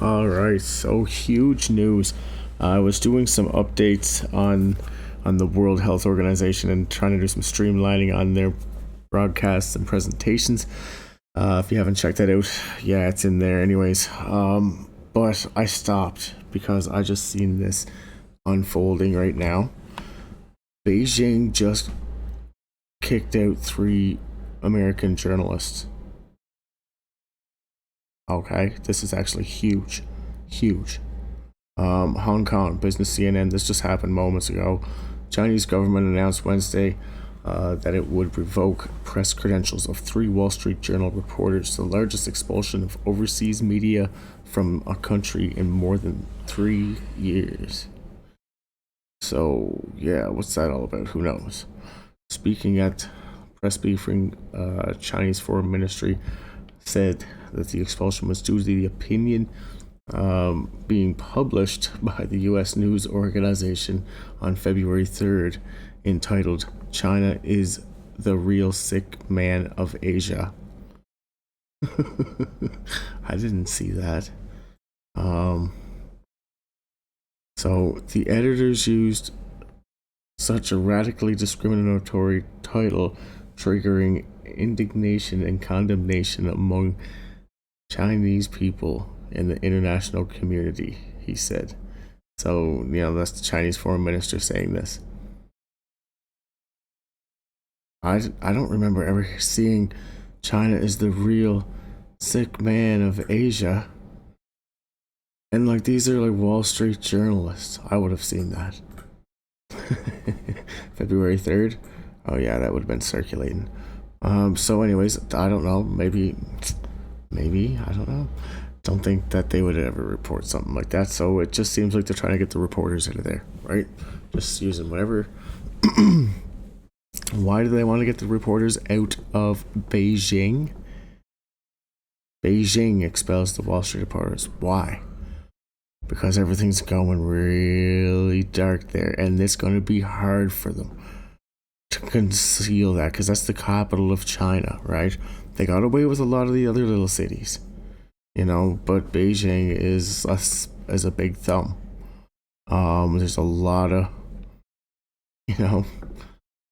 All right, so huge news. I was doing some updates on the World Health Organization and trying to do some streamlining on their broadcasts and presentations. If you haven't checked that out, yeah, it's in there anyways. But I stopped because I just seen this unfolding right now. Beijing just kicked out 3 American journalists. Okay, this is actually huge, huge. Hong Kong, Business CNN, this just happened moments ago. Chinese government announced Wednesday that it would revoke press credentials of 3 Wall Street Journal reporters, the largest expulsion of overseas media from a country in more than 3 years. So, yeah, what's that all about? Who knows? Speaking at press briefing, Chinese Foreign Ministry said that the expulsion was due to the opinion being published by the U.S. news organization on February 3rd, entitled "China is the Real Sick Man of Asia." I didn't see that. So the editors used such a radically discriminatory title, triggering indignation and condemnation among Chinese people in the international community, he said. So, that's the Chinese foreign minister saying this. I don't remember ever seeing China is the real sick man of Asia. And these are Wall Street journalists. I would have seen that. February 3rd. Oh yeah, that would have been circulating. So anyways, I don't know. Maybe, I don't know. Don't think that they would ever report something like that. So it just seems like they're trying to get the reporters out of there, right? Just using whatever. Why do they want to get the reporters out of Beijing? Beijing expels the Wall Street reporters. Why? Because everything's going really dark there, and it's going to be hard for them to conceal that, because that's the capital of China, right? They got away with a lot of the other little cities, but Beijing is a big thumb. There's a lot of,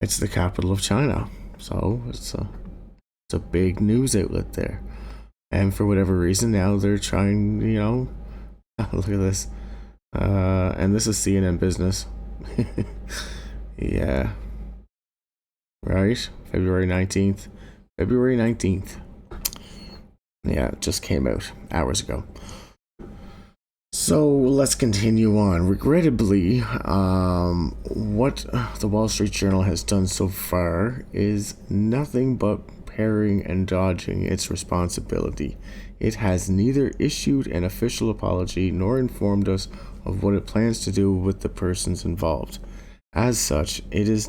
it's the capital of China, so it's a big news outlet there. And for whatever reason, now they're trying, look at this. And this is CNN Business. Yeah. Right? February 19th. Yeah, it just came out hours ago. So let's continue on. Regrettably, what the Wall Street Journal has done so far is nothing but parrying and dodging its responsibility. It has neither issued an official apology nor informed us of what it plans to do with the persons involved. As such, it is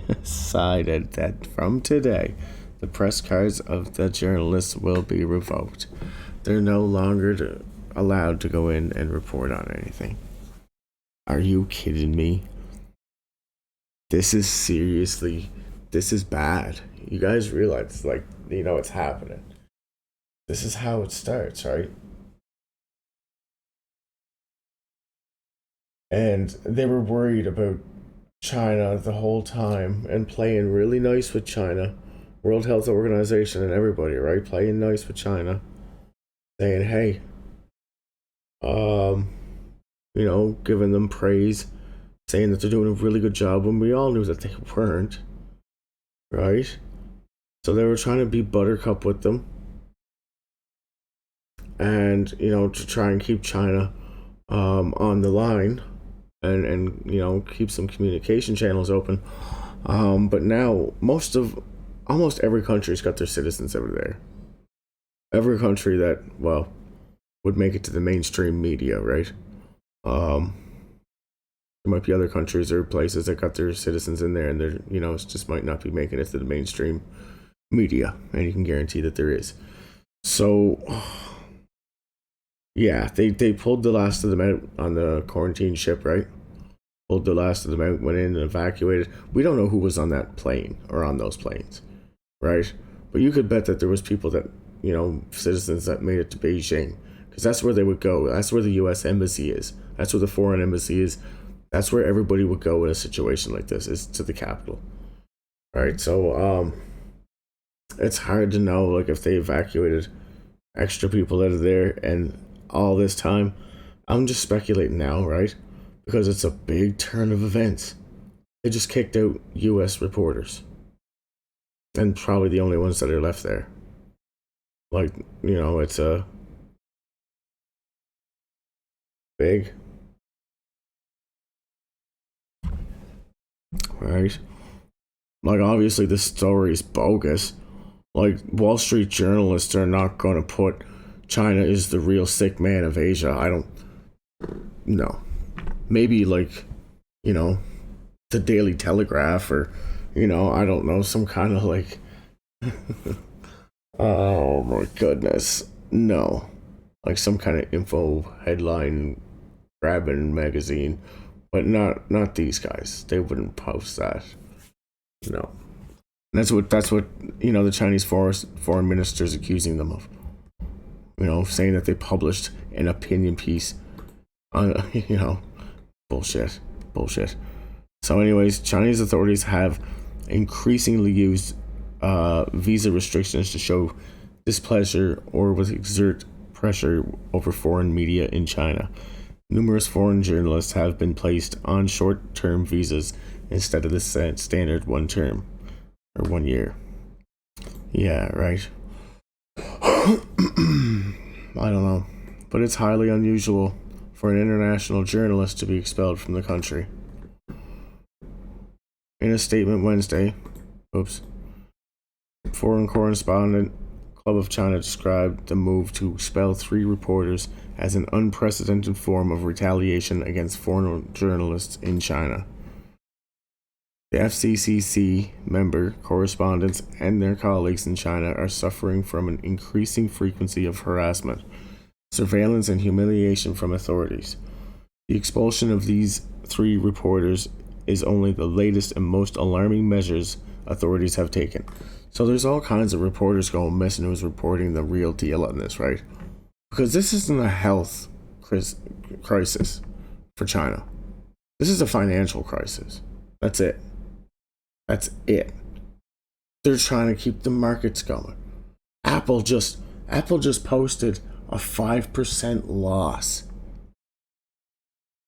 decided that from today, the press cards of the journalists will be revoked. They're no longer allowed to go in and report on anything. Are you kidding me? This is bad. You guys realize, it's happening. This is how it starts, right? And they were worried about China the whole time and playing really nice with China. World Health Organization and everybody, right? Playing nice with China. Saying, hey, giving them praise, saying that they're doing a really good job when we all knew that they weren't, right? So they were trying to be buttercup with them, and to try and keep China on the line, and keep some communication channels open. But now almost every country's got their citizens over there. Every country that would make it to the mainstream media, right? There might be other countries or places that got their citizens in there, and they're it just might not be making it to the mainstream media, and you can guarantee that there is. So yeah, they pulled the last of them out on the quarantine ship, right? Pulled the last of them out, went in and evacuated. We don't know who was on that plane or on those planes, right? But you could bet that there was people that citizens that made it to Beijing, because that's where they would go. That's where the U.S. embassy is. That's where the foreign embassy is. That's where everybody would go in a situation like this, is to the capital. All right, so it's hard to know, like, if they evacuated extra people out of there and all this time. I'm just speculating now, right? Because it's a big turn of events. They just kicked out U.S. reporters, and probably the only ones that are left there. Like, it's a big, right? Like, obviously, this story is bogus. Like, Wall Street journalists are not going to put China is the real sick man of Asia. I don't know. Maybe, like, the Daily Telegraph, or, I don't know, some kind of, like, oh my goodness. No. Like some kind of info headline grabbing magazine. But not these guys. They wouldn't post that. No. And that's what the Chinese foreign minister's accusing them of. Saying that they published an opinion piece on bullshit. So anyways, Chinese authorities have increasingly used visa restrictions to show displeasure or with exert pressure over foreign media in China. Numerous foreign journalists have been placed on short-term visas instead of the standard 1 term or 1 year. Yeah, right. I don't know, but it's highly unusual for an international journalist to be expelled from the country. In a statement Wednesday, Foreign Correspondent Club of China described the move to expel 3 reporters as an unprecedented form of retaliation against foreign journalists in China. The FCCC member correspondents and their colleagues in China are suffering from an increasing frequency of harassment, surveillance, and humiliation from authorities. The expulsion of these 3 reporters is only the latest and most alarming measures authorities have taken. So there's all kinds of reporters going missing who's reporting the real deal on this, right? Because this isn't a health crisis for China. This is a financial crisis. That's it. They're trying to keep the markets going. Apple just posted a 5% loss.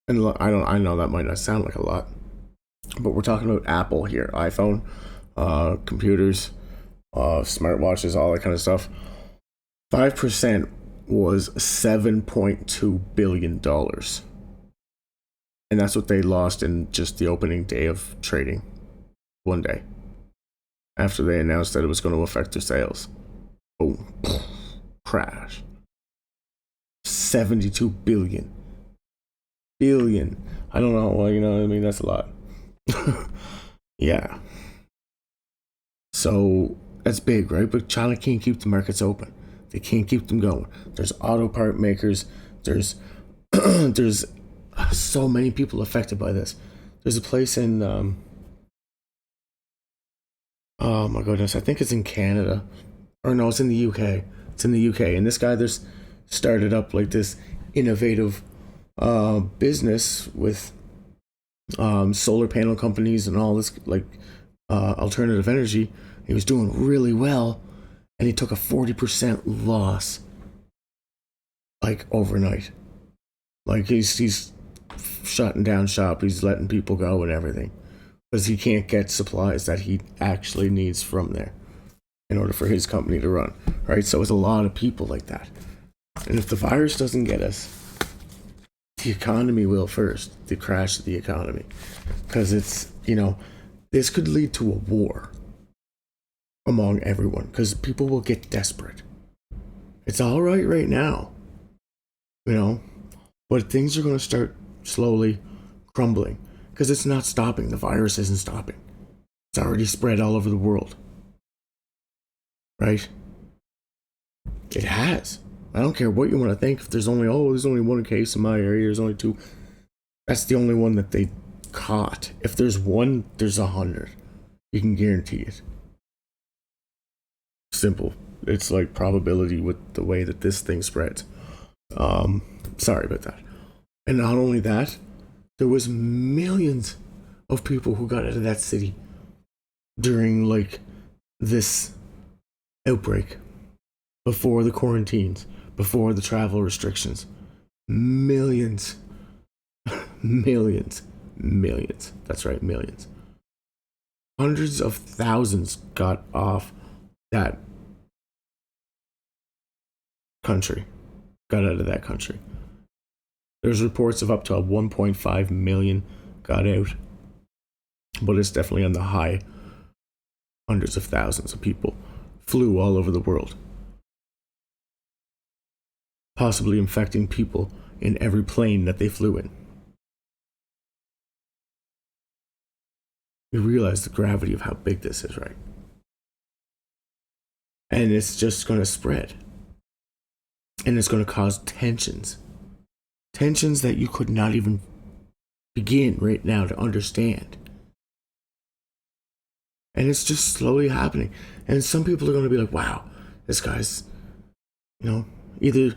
And I know that might not sound like a lot, but we're talking about Apple here. iPhone, computers, smartwatches, all that kind of stuff. 5% was $7.2 billion. And that's what they lost in just the opening day of trading. One day. After they announced that it was going to affect their sales. Boom. Crash. 72 billion. Billion. I don't know. Well, that's a lot. Yeah. So that's big, right? But China can't keep the markets open. They can't keep them going. There's auto part makers. There's there's so many people affected by this. There's a place in oh my goodness, I think it's in Canada. Or no, it's in the UK. It's in the UK. And this guy there's started up like this innovative business with solar panel companies and all this like alternative energy. He was doing really well, and he took a 40% loss like overnight. Like he's shutting down shop, he's letting people go and everything because he can't get supplies that he actually needs from there in order for his company to run, right? So it's a lot of people like that. And if the virus doesn't get us, the economy will first, the crash of the economy, because it's, this could lead to a war among everyone because people will get desperate. It's all right now, but things are going to start slowly crumbling because it's not stopping. The virus isn't stopping. It's already spread all over the world, right? It has. I don't care what you want to think. If there's only one case in my area, there's only 2. That's the only one that they caught. If there's 1, there's 100. You can guarantee it. Simple. It's like probability with the way that this thing spreads. Sorry about that. And not only that, there was millions of people who got out of that city during like this outbreak, before the quarantines, before the travel restrictions. Millions, millions. That's right, millions. Hundreds of thousands got off that country, got out of that country. There's reports of up to 1.5 million got out, but it's definitely on the high. Hundreds of thousands of people flew all over the world, possibly infecting people in every plane that they flew in. You realize the gravity of how big this is, right? And it's just going to spread. And it's going to cause tensions. Tensions that you could not even begin right now to understand. And it's just slowly happening. And some people are going to be like, wow, this guy's, either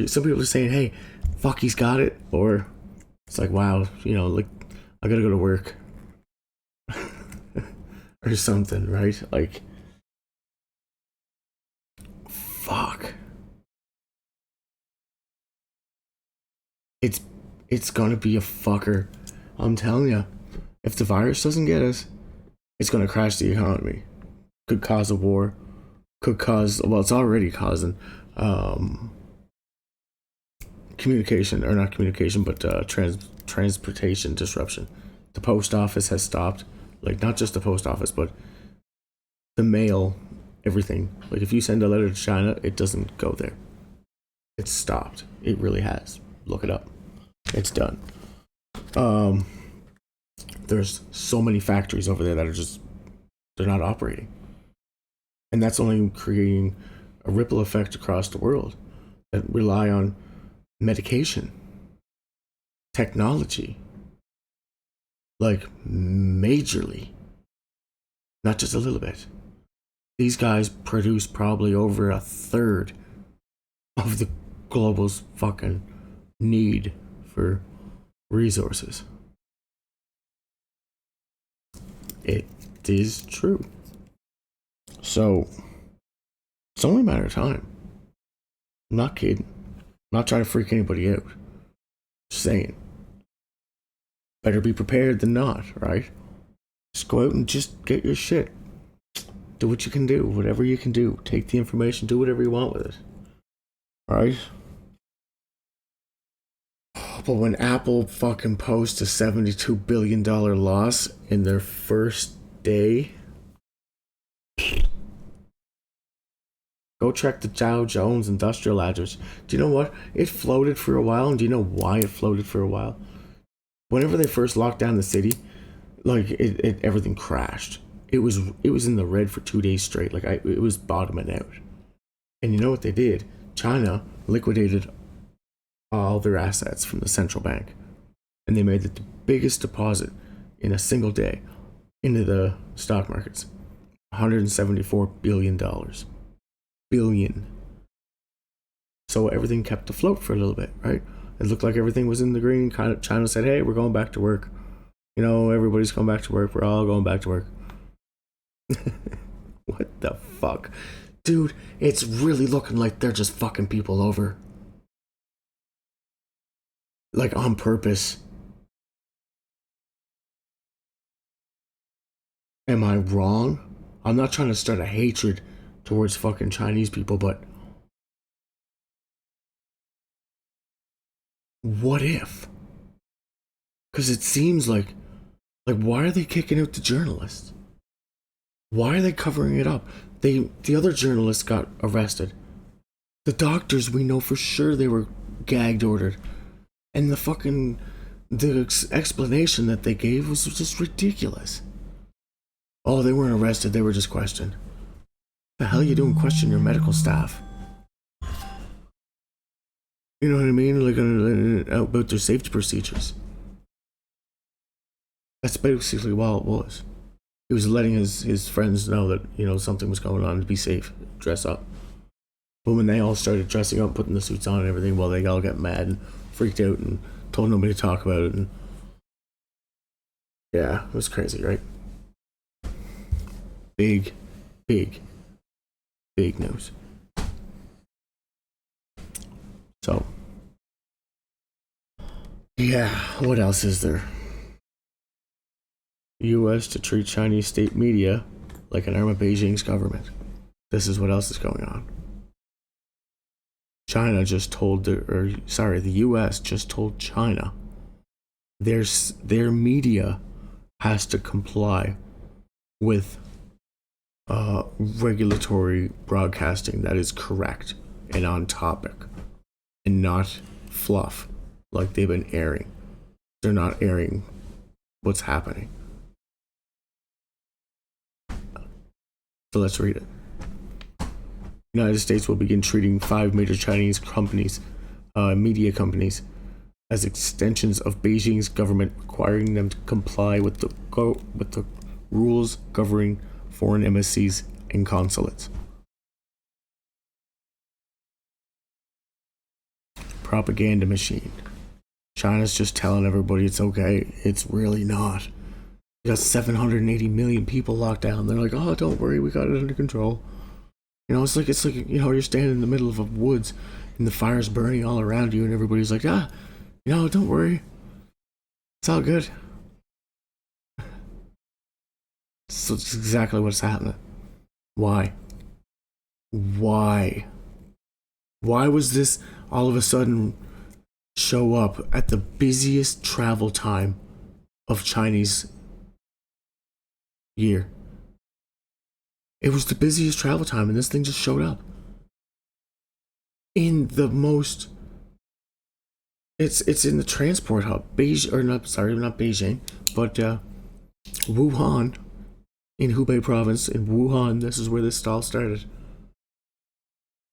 some people are saying, hey, fuck, he's got it. Or it's like, wow, like, I got to go to work. Or something, right? Like, fuck. It's gonna be a fucker. I'm telling you, if the virus doesn't get us, it's gonna crash the economy. Could cause a war. Could cause, well, it's already causing communication, or not communication, but transportation disruption. The post office has stopped. Like, not just the post office, but the mail, everything. Like, if you send a letter to China, it doesn't go there. It's stopped. It really has. Look it up. It's done. There's so many factories over there that are just, they're not operating. And that's only creating a ripple effect across the world that rely on medication, technology, like majorly, not just a little bit. These guys produce probably over a third of the global's fucking need for resources. It is true. So, it's only a matter of time. I'm not kidding. I'm not trying to freak anybody out. Just saying. Better be prepared than not, right? Just go out and just get your shit. Do what you can do, whatever you can do. Take the information, do whatever you want with it. Right? But when Apple fucking posts a $72 billion loss in their first day, go check the Dow Jones Industrial Average. Do you know what? It floated for a while, and do you know why it floated for a while? Whenever they first locked down the city, like everything crashed. It was in the red for 2 days straight. Like it was bottoming out. And you know what they did? China liquidated all their assets from the central bank, and they made the biggest deposit in a single day into the stock markets. $174 billion. Billion. So everything kept afloat for a little bit, right? It looked like everything was in the green. Kind of China said, hey, we're going back to work. Everybody's going back to work. We're all going back to work. What the fuck? Dude, it's really looking like they're just fucking people over. Like, on purpose. Am I wrong? I'm not trying to start a hatred towards fucking Chinese people, but what if? Because it seems like why are they kicking out the journalists? Why are they covering it up? The other journalists got arrested. The doctors, we know for sure they were gagged ordered. And the explanation that they gave was just ridiculous. Oh, they weren't arrested, they were just questioned. The hell are you doing question your medical staff? You know what I mean? Like, about their safety procedures. That's basically what it was. He was letting his friends know that, something was going on, to be safe, dress up. But when they all started dressing up, putting the suits on and everything, well, they all got mad and freaked out and told nobody to talk about it. And yeah, it was crazy, right? Big, big, big news. So, yeah, what else is there? U.S. to treat Chinese state media like an arm of Beijing's government. This is what else is going on. China just told the U.S. just told China their media has to comply with regulatory broadcasting that is correct and on topic and not fluff like they've been airing. They're not airing what's happening. So let's read it. United States will begin treating 5 major Chinese companies, media companies, as extensions of Beijing's government, requiring them to comply with the rules governing foreign embassies and consulates. Propaganda machine. China's just telling everybody it's okay. It's really not. You got 780 million people locked down. They're like, oh, don't worry, we got it under control. You know, it's like you're standing in the middle of a woods and the fire's burning all around you, and everybody's like, don't worry, it's all good. So it's exactly what's happening. Why was this all of a sudden show up at the busiest travel time of Chinese year? It was the busiest travel time, and this thing just showed up in the most. It's in the transport hub, not Beijing, but Wuhan, in Hubei province, in Wuhan. This is where this all started.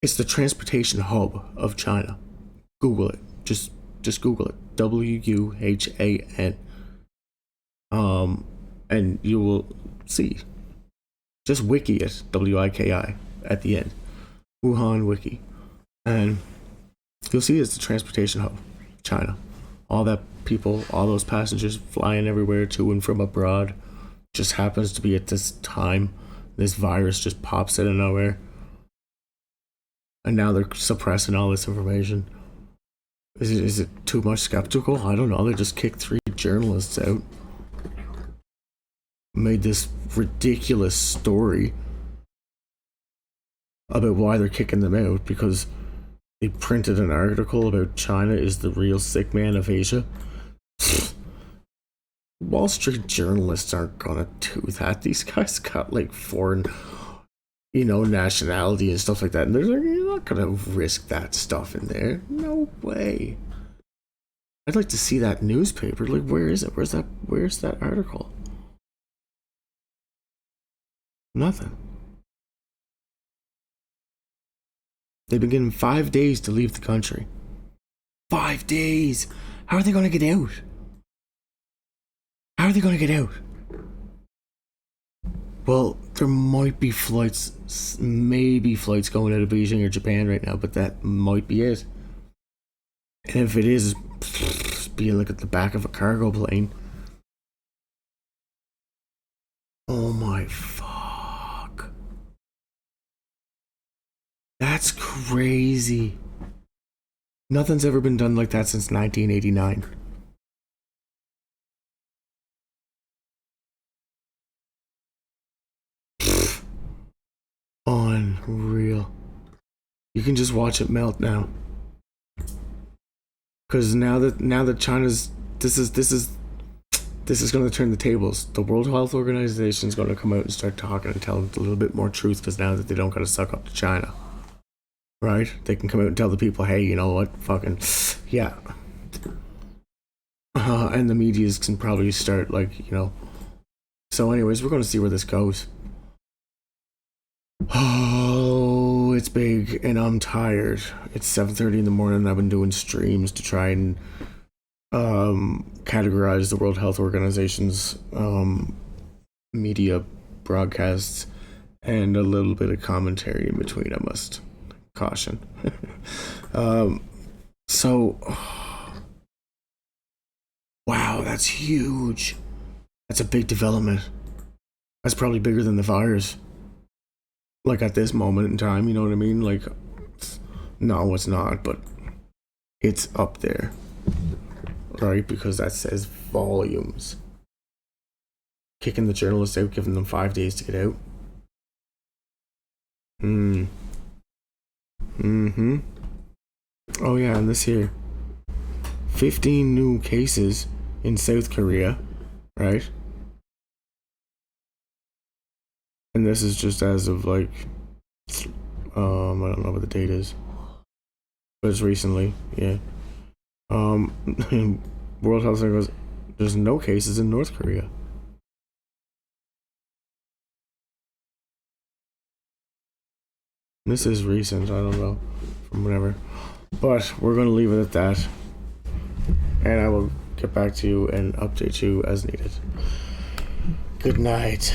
It's the transportation hub of China. Google it. Just Google it. WUHAN. And you will see. Just wiki it, WIKI, at the end. Wuhan wiki. And you'll see it's the transportation hub, China. All that people, all those passengers flying everywhere to and from abroad, just happens to be at this time. This virus just pops out of nowhere. And now they're suppressing all this information. Is it too much skeptical? I don't know. They just kicked 3 journalists out. Made this ridiculous story about why they're kicking them out because they printed an article about China is the real sick man of Asia. Wall Street journalists aren't gonna do that. These guys got like foreign, nationality and stuff like that, and they're like, you're not gonna risk that stuff in there. No way. I'd like to see that newspaper. Like, where is it? Where's that article? Nothing. They've been given 5 days to leave the country. 5 days! How are they going to get out? Well, there might be flights, maybe flights going out of Beijing or Japan right now, but that might be it. And if it is, be like at the back of a cargo plane. Oh my fuck. That's crazy. Nothing's ever been done like that since 1989. Unreal. You can just watch it melt now. Because now that China's this is going to turn the tables. The World Health Organization is going to come out and start talking and tell a little bit more truth, because now that they don't got to suck up to China, right? They can come out and tell the people, hey, you know what, fucking yeah. And the medias can probably start So anyways, we're going to see where this goes. Oh, it's big, and I'm tired. It's 7:30 in the morning, and I've been doing streams to try and categorize the World Health Organization's media broadcasts, and a little bit of commentary in between. I must caution. So, wow, that's huge. That's a big development. That's probably bigger than the virus. Like at this moment in time, you know what I mean? Like, no, it's not, but it's up there, right? Because that says volumes. Kicking the journalists out, giving them 5 days to get out. Oh yeah, and this here. 15 new cases in South Korea, right? And this is just as of like, I don't know what the date is, but it's recently, yeah. World Health Center goes, there's no cases in North Korea. This is recent, I don't know, from whatever. But we're going to leave it at that. And I will get back to you and update you as needed. Good night.